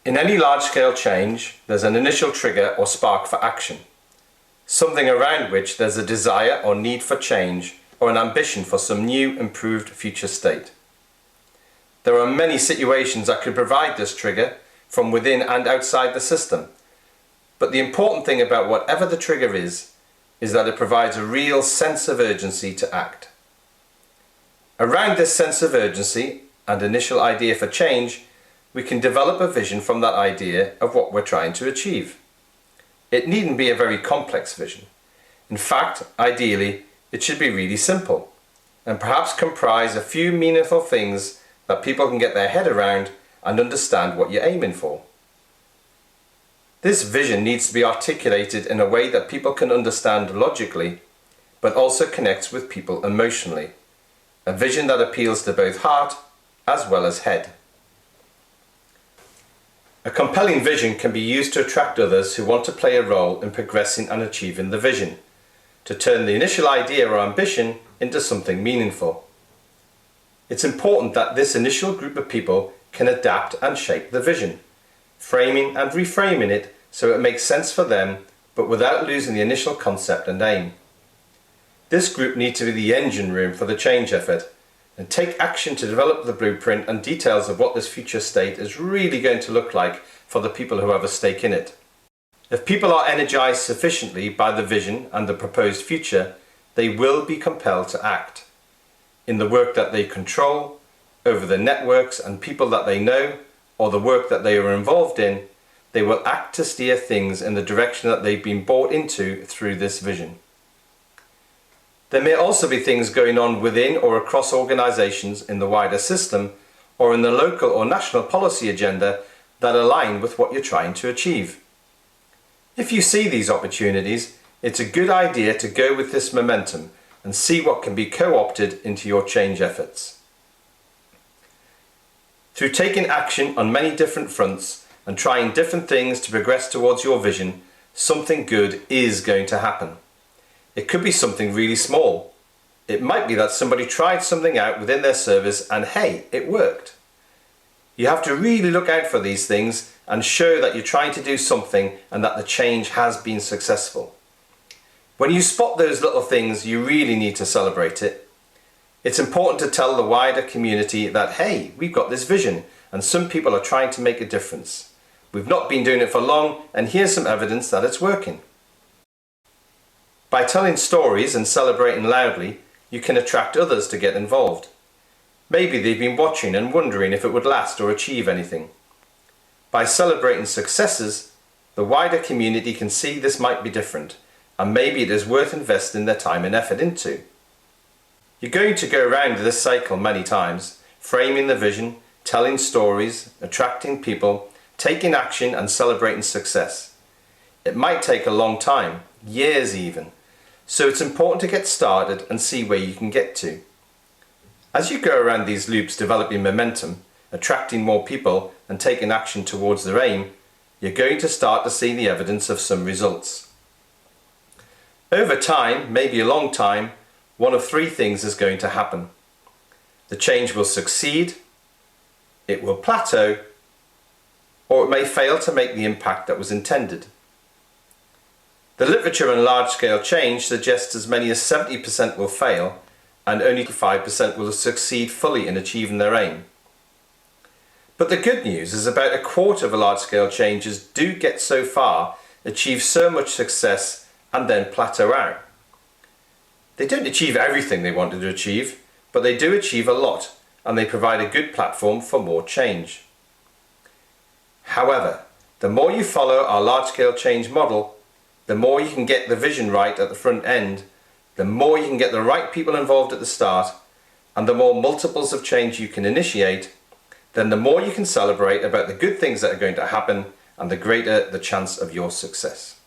In any large-scale change, there's an initial trigger or spark for action, something around which there's a desire or need for change or an ambition for some new, improved future state. There are many situations that could provide this trigger from within and outside the system, but the important thing about whatever the trigger is that it provides a real sense of urgency to act. Around this sense of urgency and initial idea for change, we can develop a vision from that idea of what we're trying to achieve. It needn't be a very complex vision. In fact, ideally, it should be really simple and perhaps comprise a few meaningful things that people can get their head around and understand what you're aiming for. This vision needs to be articulated in a way that people can understand logically, but also connects with people emotionally. A vision that appeals to both heart as well as head. A compelling vision can be used to attract others who want to play a role in progressing and achieving the vision, to turn the initial idea or ambition into something meaningful. It's important that this initial group of people can adapt and shape the vision, framing and reframing it so it makes sense for them, but without losing the initial concept and aim. This group needs to be the engine room for the change effort and take action to develop the blueprint and details of what this future state is really going to look like for the people who have a stake in it. If people are energized sufficiently by the vision and the proposed future, they will be compelled to act in the work that they control, over the networks and people that they know, or the work that they are involved in. They will act to steer things in the direction that they've been brought into through this vision. There may also be things going on within or across organizations in the wider system or in the local or national policy agenda that align with what you're trying to achieve. If you see these opportunities, it's a good idea to go with this momentum and see what can be co-opted into your change efforts. Through taking action on many different fronts and trying different things to progress towards your vision, something good is going to happen. It could be something really small. It might be that somebody tried something out within their service and hey, it worked. You have to really look out for these things and show that you're trying to do something and that the change has been successful. When you spot those little things, you really need to celebrate it. It's important to tell the wider community that hey, we've got this vision and some people are trying to make a difference. We've not been doing it for long and here's some evidence that it's working. By telling stories and celebrating loudly, you can attract others to get involved. Maybe they've been watching and wondering if it would last or achieve anything. By celebrating successes, the wider community can see this might be different, and maybe it is worth investing their time and effort into. You're going to go around this cycle many times, framing the vision, telling stories, attracting people, taking action and celebrating success. It might take a long time, years even, so it's important to get started and see where you can get to. As you go around these loops developing momentum, attracting more people and taking action towards their aim, you're going to start to see the evidence of some results. Over time, maybe a long time, one of three things is going to happen. The change will succeed, it will plateau, or it may fail to make the impact that was intended. The literature on large-scale change suggests as many as 70% will fail and only 5% will succeed fully in achieving their aim. But the good news is about a quarter of large-scale changes do get so far, achieve so much success and then plateau out. They don't achieve everything they wanted to achieve, but they do achieve a lot and they provide a good platform for more change. However, the more you follow our large-scale change model, the more you can get the vision right at the front end, the more you can get the right people involved at the start, and the more multiples of change you can initiate, then the more you can celebrate about the good things that are going to happen and the greater the chance of your success.